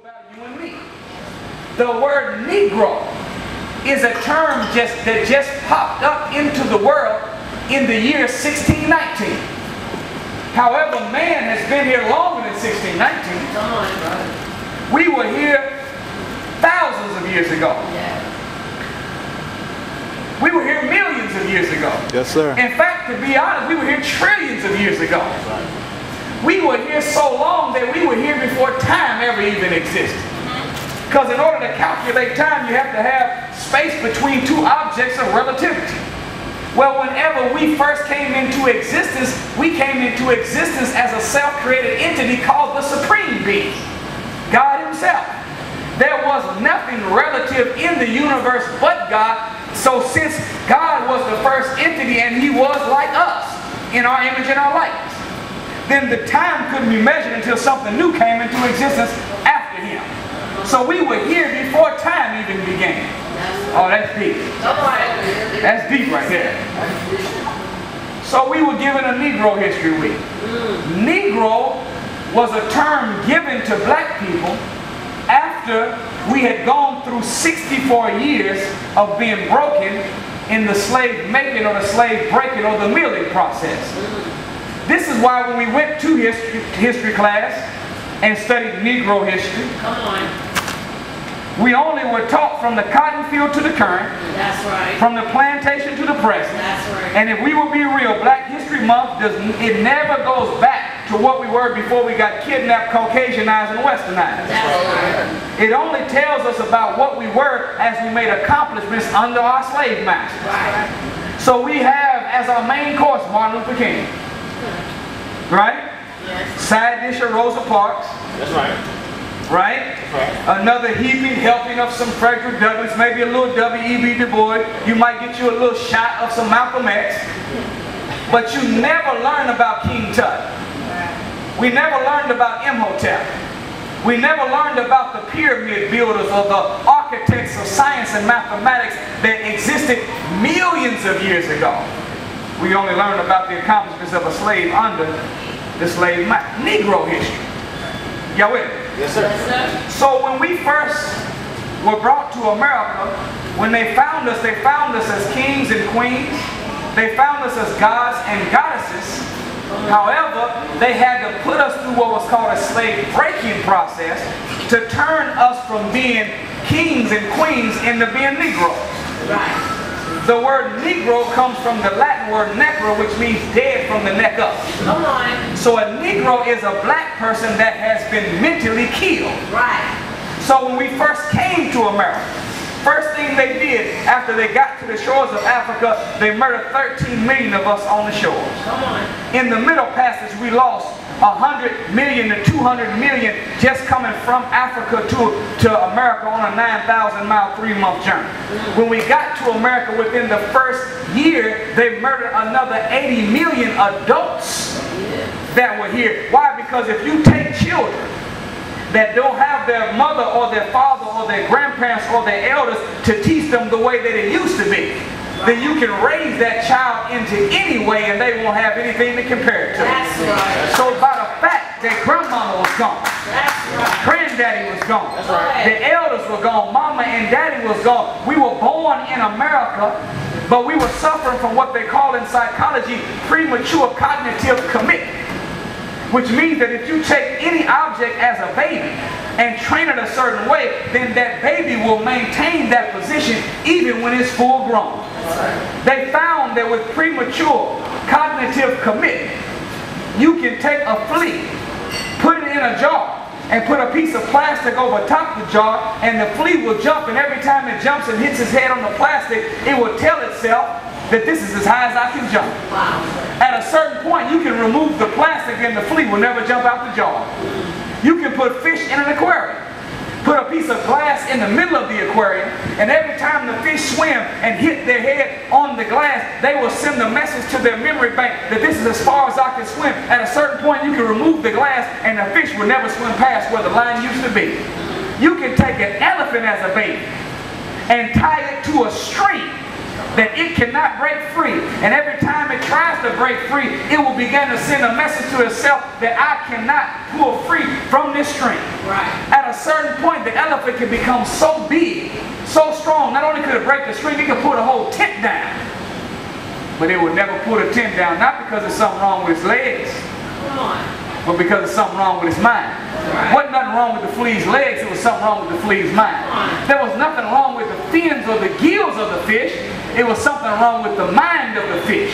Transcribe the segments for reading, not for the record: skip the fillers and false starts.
about you and me. The word Negro is a term that just popped up into the world in the year 1619. However, man has been here longer than 1619. We were here thousands of years ago. We were here millions of years ago. Yes, sir. In fact, to be honest, we were here trillions of years ago. We were here so long that we were here before time ever even existed. Because in order to calculate time, you have to have space between two objects of relativity. Well, whenever we first came into existence, we came into existence as a self-created entity called the Supreme Being, God Himself. There was nothing relative in the universe but God. So since God was the first entity and He was like us, in our image and our likeness, then the time couldn't be measured until something new came into existence after Him. So we were here before time even began. Oh, that's deep. That's deep right there. So we were given a Negro History Week. Negro was a term given to black people after we had gone through 64 years of being broken in the slave making or the slave breaking or the milling process. This is why when we went to history class and studied Negro history, we only were taught from the cotton field to the current, from the plantation to the present. And if we will be real, Black History Month, it never goes back to what we were before we got kidnapped, Caucasianized, and Westernized. It only tells us about what we were as we made accomplishments under our slave masters. So we have as our main course Martin Luther King. Right? Side dish of Rosa Parks. That's right. Right? Another heaping helping of some Frederick Douglass, maybe a little W.E.B. Du Bois. You might get you a little shot of some Malcolm X. But you never learn about King Tut. We never learned about Imhotep. We never learned about the pyramid builders or the architects of science and mathematics that existed millions of years ago. We only learned about the accomplishments of a slave under the slave master. Negro history. Y'all with me? Yes, sir. So when we first were brought to America, when they found us as kings and queens. They found us as gods and goddesses. However, they had to put us through what was called a slave breaking process to turn us from being kings and queens into being Negroes. Right. The word Negro comes from the Latin word necro, which means dead from the neck up. Come on. So a Negro is a black person that has been mentally killed. Right. So when we first came to America, first thing they did after they got to the shores of Africa, they murdered 13 million of us on the shores. Come on. In the Middle Passage, we lost 100 million to 200 million just coming from Africa to America on a 9,000-mile, 3-month journey. When we got to America within the first year, they murdered another 80 million adults that were here. Why? Because if you take children that don't have their mother or their father or their grandparents or their elders to teach them the way that it used to be, then you can raise that child into any way and they won't have anything to compare it to. That's right. So by the fact that grandmama was gone, that's right. Granddaddy was gone, that's right. The elders were gone, mama and daddy was gone. We were born in America, but we were suffering from what they call in psychology premature cognitive commitment. Which means that if you take any object as a baby and train it a certain way, then that baby will maintain that position even when it's full grown. They found that with premature cognitive commitment, you can take a flea, put it in a jar, and put a piece of plastic over top the jar, and the flea will jump, and every time it jumps and hits its head on the plastic, it will tell itself that this is as high as I can jump. Wow. At a certain point, you can remove the plastic and the flea will never jump out the jar. You can put fish in an aquarium. Put a piece of glass in the middle of the aquarium, and every time the fish swim and hit their head on the glass, they will send a message to their memory bank that this is as far as I can swim. At a certain point, you can remove the glass and the fish will never swim past where the line used to be. You can take an elephant as a baby and tie it to a string that it cannot break free. And every time it tries to break free, it will begin to send a message to itself that I cannot pull free from this string. Right. At a certain point, the elephant can become so big, so strong, not only could it break the string, it could pull the whole tent down. But it would never pull the tent down, not because there's something wrong with its legs, Come on. but because there's something wrong with its mind. Right. Wasn't nothing wrong with the flea's legs, it was something wrong with the flea's mind. There was nothing wrong with the fins or the gills of the fish, it was something wrong with the mind of the fish.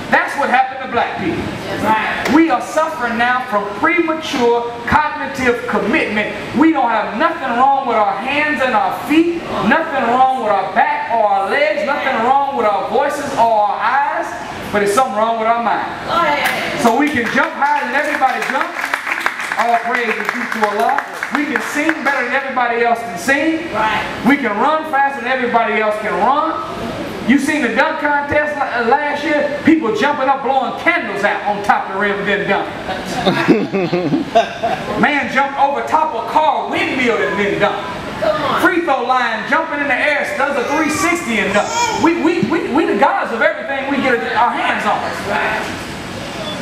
That's what happened to black people. Right. We are suffering now from premature cognitive commitment. We don't have nothing wrong with our hands and our feet, nothing wrong with our back or our legs, nothing wrong with our voices or our eyes, but it's something wrong with our mind. Go ahead. So we can jump higher than everybody jumps. All praise is due to Allah. We can sing better than everybody else can sing. Right. We can run faster than everybody else can run. You seen the dunk contest last year? People jumping up, blowing candles out on top of the rim and then dunk. Man jumped over top of a car windmill and then dunk. Free throw line, jumping in the air, does a 360 and dunk. We the gods of everything we get our hands on.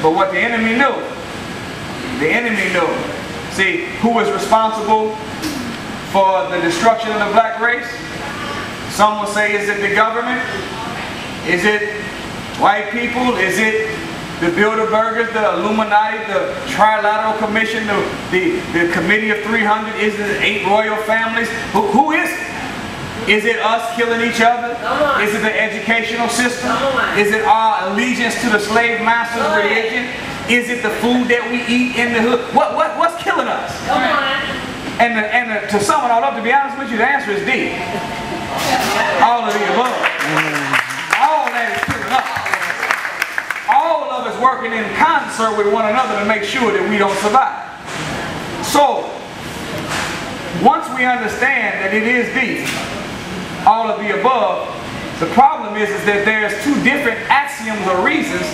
But what the enemy knew, see, who was responsible for the destruction of the black race? Some will say, is it the government? Is it white people? Is it the Bilderbergers, the Illuminati, the Trilateral Commission, the Committee of 300? Is it 8 royal families? Who is it? Is it us killing each other? Is it the educational system? Is it our allegiance to the slave master's religion? Is it the food that we eat in the hood? What's killing us? And to sum it all up, to be honest with you, the answer is D. All of the above. All that is killing us. All of us working in concert with one another to make sure that we don't survive. So, once we understand that it is D, all of the above, the problem is that there's 2 different axioms or reasons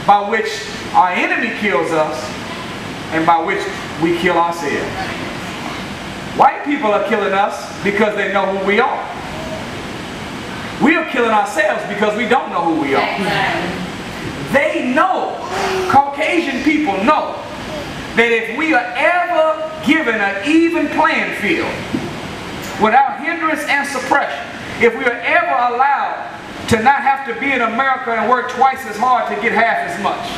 by which our enemy kills us and by which we kill ourselves. White people are killing us because they know who we are. We are killing ourselves because we don't know who we are. They know, Caucasian people know, that if we are ever given an even playing field, without hindrance and suppression, if we are ever allowed to not have to be in America and work twice as hard to get half as much,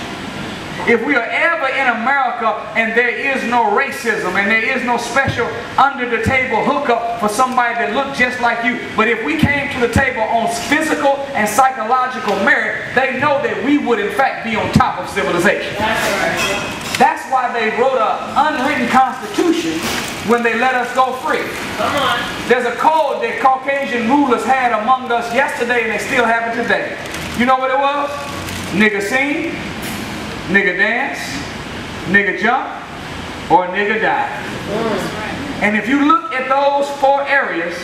if we are ever in America and there is no racism and there is no special under the table hookup for somebody that looked just like you, but if we came to the table on physical and psychological merit, they know that we would in fact be on top of civilization. That's why they wrote an unwritten constitution when they let us go free. There's a code that Caucasian rulers had among us yesterday and they still have it today. You know what it was? Nigga sing, nigga dance, nigga jump, or nigga die. And if you look at those 4 areas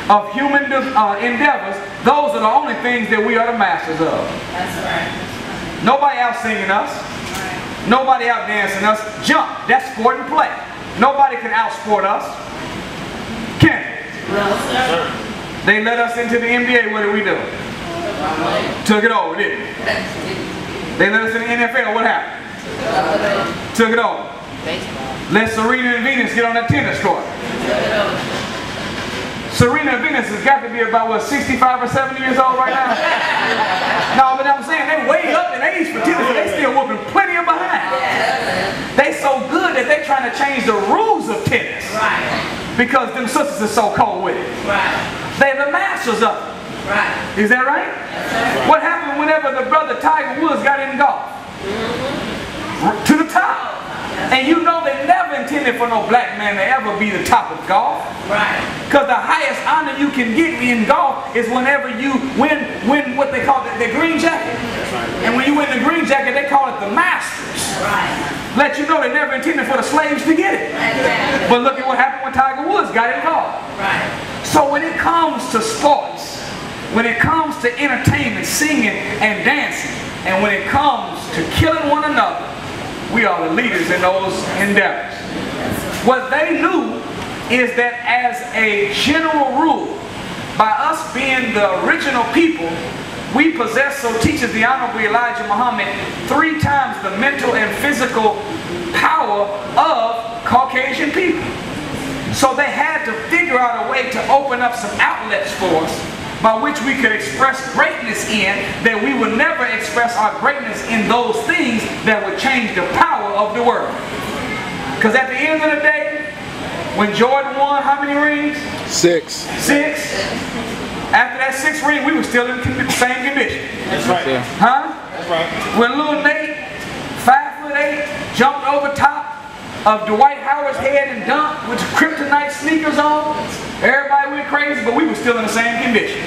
of human endeavors, those are the only things that we are the masters of. That's right. Nobody out singing us. Nobody out dancing us. Jump, that's sport and play. Nobody can outsport us. Can they? No, sir. They let us into the NBA, what did we do? Took it over, didn't we? They let us in the NFL, what happened? Took it over. Let Serena and Venus get on that tennis court. Serena and Venus has got to be about, what, 65 or 70 years old right now? No, but I'm saying they way up in age for tennis, but they still whooping plenty of behind. They so good that they're trying to change the rules of tennis. Because them sisters are so cold with it. They're the masters of it. Is that right? What happened whenever the brother Tiger Woods got in golf? To the top. And you know they never intended for no black man to ever be the top of golf. Because the highest honor you can get in golf is whenever you win what they call the green jacket. And when you win the green jacket, they call it the Masters. Let you know they never intended for the slaves to get it. But look at what happened when Tiger Woods got involved. So when it comes to sports, when it comes to entertainment, singing and dancing, and when it comes to killing one another, we are the leaders in those endeavors. What they knew is that as a general rule, by us being the original people, we possess, so teaches the Honorable Elijah Muhammad, 3 times the mental and physical power of Caucasian people. So they had to figure out a way to open up some outlets for us by which we could express greatness in, that we would never express our greatness in those things that would change the power of the world. Because at the end of the day, when Jordan won how many rings? 6. 6. After that 6th ring, we were still in the same condition. That's right. Yeah. That's right. When little Nate, 5'8", jumped over top of Dwight Howard's head and dunked with kryptonite sneakers on, everybody went crazy, but we were still in the same condition.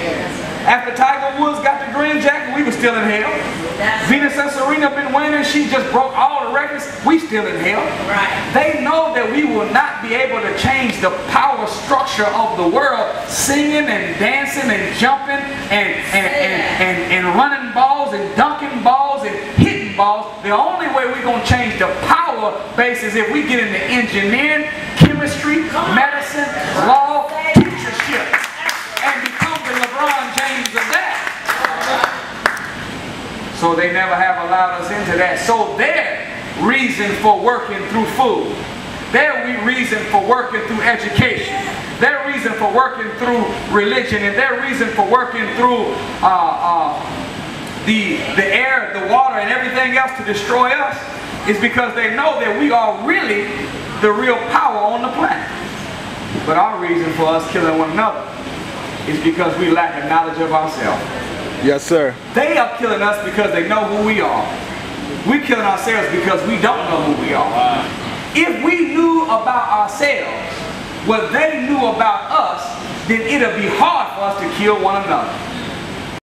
After Tiger Woods got the green jacket, we were still in hell. Venus and Serena been winning, she just broke all the records, we still in hell. Right. They know that we will not be able to change the power structure of the world singing and dancing and jumping and running balls and dunking balls and hitting balls. The only way we're going to change the power base is if we get into engineering, chemistry, medicine, law, teachership, and become the LeBron James of that. So they never have allowed us into that. So their reason for working through food, their reason for working through education, their reason for working through religion, and their reason for working through the air, the water, and everything else to destroy us is because they know that we are really the real power on the planet. But our reason for us killing one another is because we lack a knowledge of ourselves. Yes, sir. They are killing us because they know who we are. We're killing ourselves because we don't know who we are. If we knew about ourselves what they knew about us, then it'll be hard for us to kill one another.